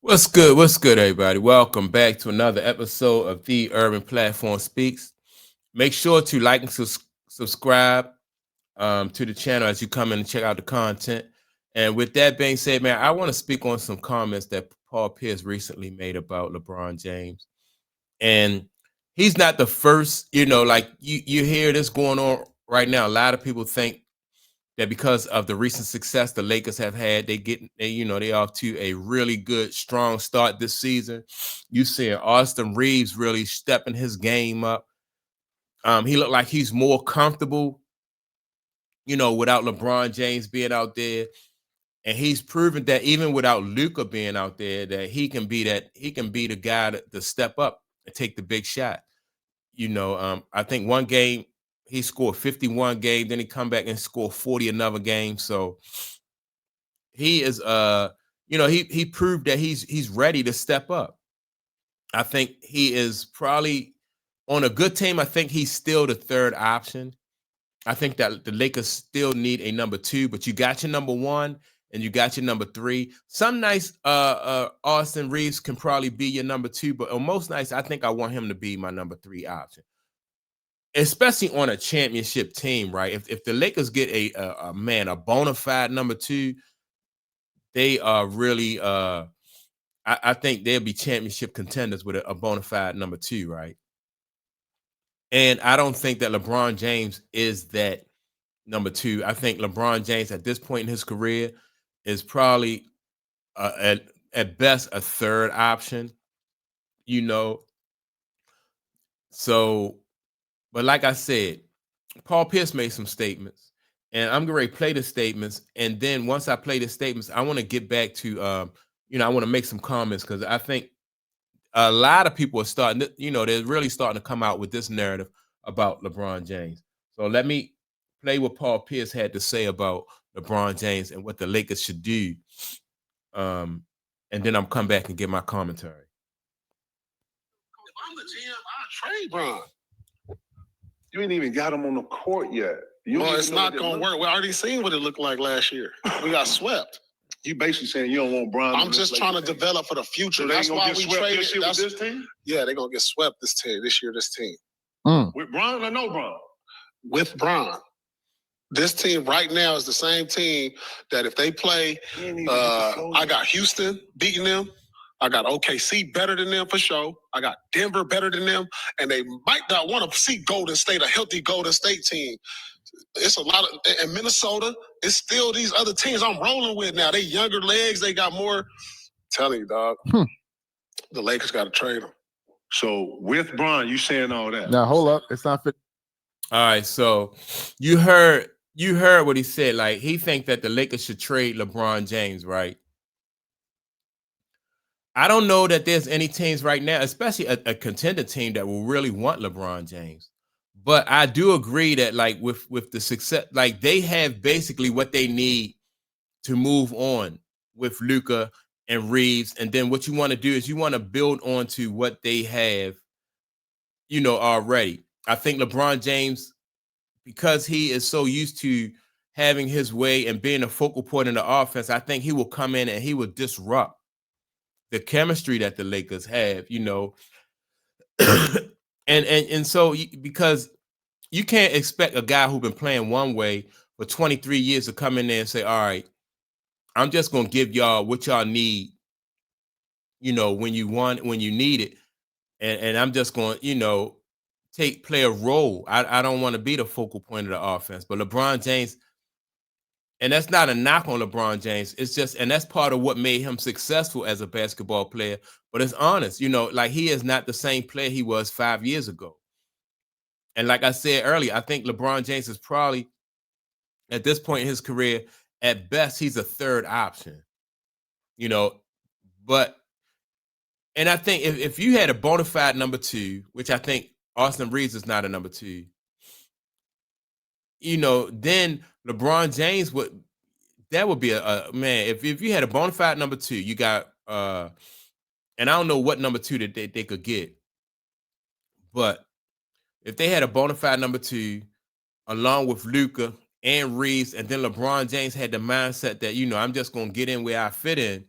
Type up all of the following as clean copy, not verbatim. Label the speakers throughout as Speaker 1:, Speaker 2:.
Speaker 1: What's good? What's good, everybody? Welcome back to another episode of the Urban Platform Speaks. Make sure to like and subscribe to the channel as you come in and check out the content. And with that being said, man, I want to speak on some comments that Paul Pierce recently made about LeBron James. And he's not the first, like you hear this going on right now. A lot of people think that because of the recent success the Lakers have had, they off to a really good, strong start this season. You seeing Austin Reeves really stepping his game up. He looked like he's more comfortable, without LeBron James being out there. And he's proven that even without Luka being out there, that he can be the guy to step up and take the big shot. I think one game he scored 51 game, then he come back and score 40 another game. So he is he proved that he's ready to step up. I think he is probably on a good team. I think he's still the third option. I think that the Lakers still need a number two, but you got your number one and you got your number three. Some nights Austin Reeves can probably be your number two, but on most nights I think I want him to be my number three option, especially on a championship team, right? If the Lakers get a bona fide number two, they are really I think they'll be championship contenders with a bona fide number two, right? And I don't think that LeBron James is that number two. I think LeBron James at this point in his career is probably at best a third option, you know. So, but like I said, Paul Pierce made some statements, and I'm going to play the statements. And then once I play the statements, I want to get back to, I want to make some comments because I think a lot of people are starting to, they're really starting to come out with this narrative about LeBron James. So let me play what Paul Pierce had to say about LeBron James and what the Lakers should do. And then I'm come back and give my commentary.
Speaker 2: If I'm the GM, I trade Bron. You ain't even got him on the court yet. Well, it's not gonna work. We already seen what it looked like last year. We got swept. You basically saying you don't want Bron. I'm just trying to develop for the future. So that's why we traded this year with this team. Yeah, they're gonna get swept this year. This team. With Bron or no Bron? With Bron. This team right now is the same team that if they play, I got Houston beating them. I got OKC better than them for sure. I got Denver better than them. And they might not want to see Golden State, a healthy Golden State team. It's a lot of, and Minnesota, it's still these other teams I'm rolling with now. They younger legs, they got more. I'm telling you, dog, the Lakers got to trade them. So with Bron, you saying all that.
Speaker 3: Now, hold up. It's not fit.
Speaker 1: All right, so you heard what he said. Like, he think that the Lakers should trade LeBron James, right? I don't know that there's any teams right now, especially a contender team, that will really want LeBron James. But I do agree that, like, with the success, like, they have basically what they need to move on with Luka and Reeves. And then what you want to do is you want to build onto what they have, already. I think LeBron James, because he is so used to having his way and being a focal point in the offense, I think he will come in and he will disrupt the chemistry that the Lakers have, and so because you can't expect a guy who's been playing one way for 23 years to come in there and say, all right, I'm just gonna give y'all what y'all need, when you need it, and I'm just gonna, play a role. I don't want to be the focal point of the offense. But LeBron James, and that's not a knock on LeBron James. It's just, and that's part of what made him successful as a basketball player. But it's honest, like, he is not the same player he was 5 years ago. And like I said earlier, I think LeBron James is probably, at this point in his career, at best, he's a third option. But, and I think if you had a bona fide number two, which I think Austin Reeves is not a number two, then LeBron James would be a man. If you had a bona fide number two, you got and I don't know what number two that they could get, but if they had a bona fide number two along with Luka and Reeves, and then LeBron James had the mindset that, I'm just gonna get in where I fit in,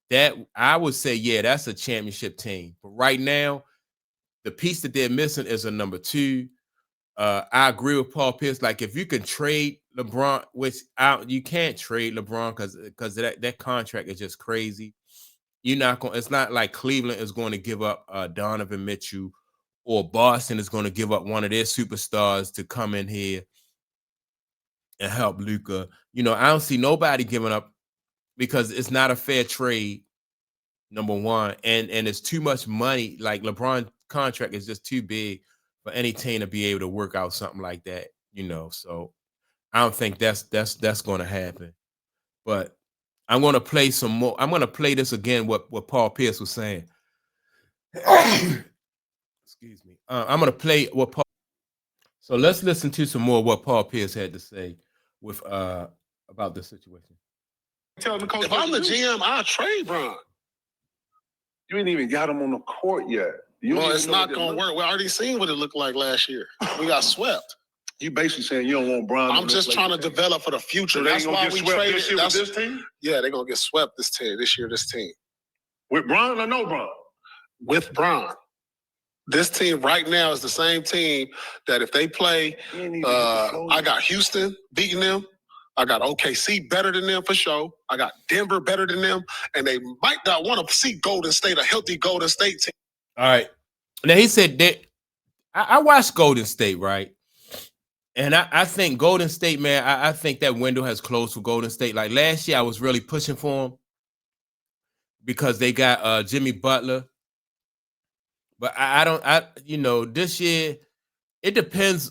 Speaker 1: that I would say, yeah, that's a championship team. But right now, the piece that they're missing is a number 2. I agree with Paul Pierce. Like, if you can trade LeBron, which you can't trade LeBron because that contract is just crazy. You're not going. It's not like Cleveland is going to give up Donovan Mitchell, or Boston is going to give up one of their superstars to come in here and help Luka. I don't see nobody giving up, because it's not a fair trade. Number one, and it's too much money. Like, LeBron contract is just too big for any team to be able to work out something like that. So I don't think that's going to happen. But I'm going to play some more. I'm going to play this again. What Paul Pierce was saying. Excuse me. I'm going to play what Paul. So let's listen to some more of what Paul Pierce had to say with about this situation.
Speaker 2: Tell the coach, if I'm the GM, I'll trade Bron. You ain't even got him on the court yet. It's not going to work. We already seen what it looked like last year. We got swept. You basically saying you don't want Bron. I'm just trying to develop for the future. So that's why we traded this year with this team? Yeah, they're going to get swept this year, this team. With Bron or no Bron? With Bron. This team right now is the same team that if they play, I got Houston beating them. I got OKC better than them for sure. I got Denver better than them. And they might not want to see Golden State, a healthy Golden State team.
Speaker 1: All right. Now, he said that I watched Golden State, right? And I think Golden State, man, I think that window has closed for Golden State. Like, last year, I was really pushing for them because they got Jimmy Butler. But this year, it depends,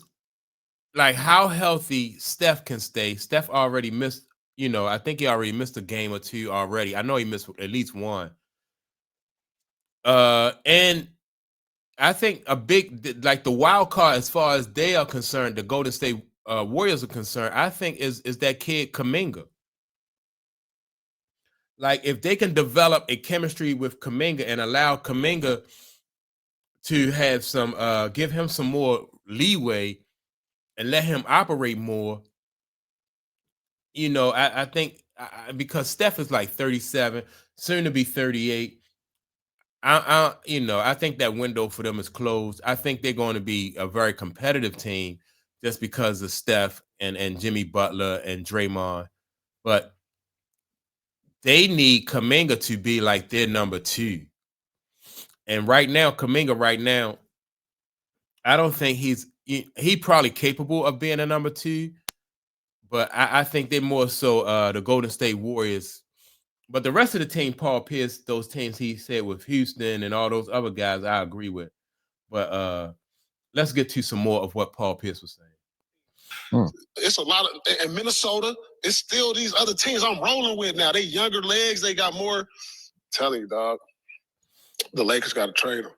Speaker 1: like, how healthy Steph can stay. Steph already missed, I think he already missed a game or two already. I know he missed at least one. And I think a big, like, the wild card as far as they are concerned, the Golden State Warriors are concerned, I think is that kid Kuminga. Like, if they can develop a chemistry with Kuminga and allow Kuminga to have some, give him some more leeway and let him operate more, I think because Steph is like 37, soon to be 38. I think that window for them is closed. I think they're going to be a very competitive team just because of Steph and Jimmy Butler and Draymond. But they need Kuminga to be like their number 2. And Kuminga, I don't think he's probably capable of being a number 2. But I think they're more so the Golden State Warriors. But the rest of the team, Paul Pierce, those teams he said with Houston and all those other guys, I agree with. But let's get to some more of what Paul Pierce was saying.
Speaker 2: It's a lot of, in Minnesota, it's still these other teams I'm rolling with now. They younger legs, they got more. I'm telling you, dog, the Lakers got to trade them.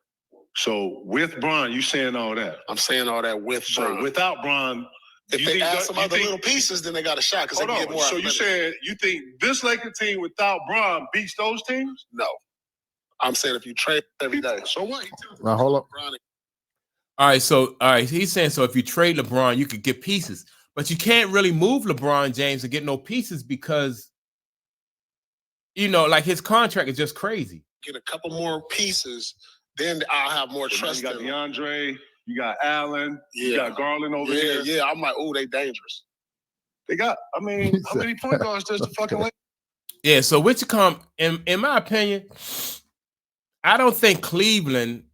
Speaker 2: So with Bron, you saying all that? I'm saying all that with Bron. Without Bron, if they add some other little pieces, then they got a shot because they can get more. So you said you think this Lakers team without Bron beats those teams? No. I'm saying if you trade every day. So what?
Speaker 3: Now hold up.
Speaker 1: All right, he's saying, so if you trade LeBron, you could get pieces. But you can't really move LeBron James and get no pieces because, like, his contract is just crazy.
Speaker 2: Get a couple more pieces, then I'll have more trust. You got DeAndre. You got Allen. You got Garland over here. Yeah, I'm like, oh, they dangerous. They got, how many point guards does the fucking Lakers?
Speaker 1: Yeah, so in my opinion, I don't think Cleveland,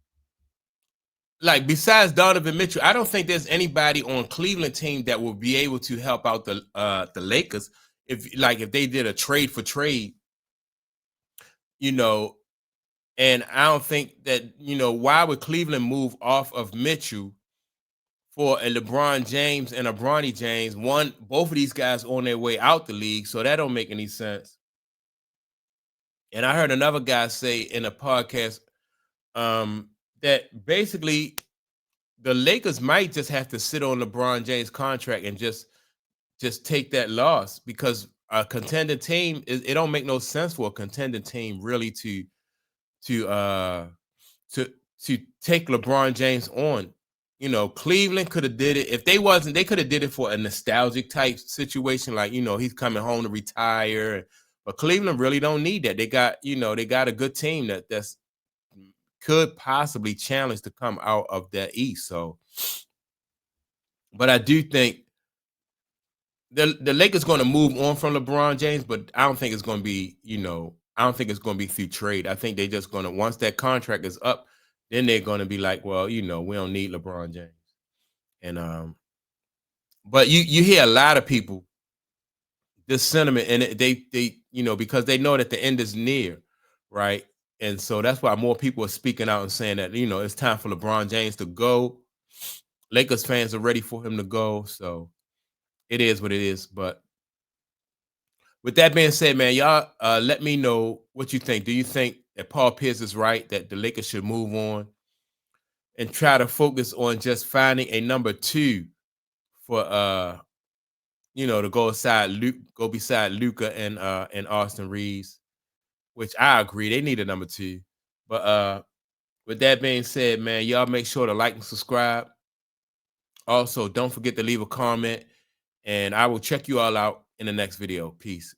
Speaker 1: like, besides Donovan Mitchell, I don't think there's anybody on Cleveland team that will be able to help out the Lakers if they did a trade for trade, And I don't think that, why would Cleveland move off of Mitchell for a LeBron James and a Bronny James? Both of these guys on their way out the league, so that don't make any sense. And I heard another guy say in a podcast that basically the Lakers might just have to sit on LeBron James' contract and just take that loss, because a contending team, it don't make no sense for a contending team really to take LeBron James on. Cleveland could have did it if they wasn't. They could have did it for a nostalgic type situation, like he's coming home to retire, But Cleveland really don't need that. They got, they got a good team that's could possibly challenge to come out of that East. So, but I do think the Lakers going to move on from LeBron James, but I don't think it's going to be, I don't think it's going to be through trade. I think they're just going to, once that contract is up, then they're going to be like, well, we don't need LeBron James. And but you hear a lot of people this sentiment, and they because they know that the end is near, right? And so that's why more people are speaking out and saying that it's time for LeBron James to go. Lakers fans are ready for him to go, so it is what it is. But with that being said, man, y'all let me know what you think. Do you think that Paul Pierce is right, that the Lakers should move on and try to focus on just finding a number 2 for to go beside Luka and Austin Reeves, which I agree they need a number 2. But with that being said, man, y'all make sure to like and subscribe. Also, don't forget to leave a comment, and I will check you all out in the next video. Peace.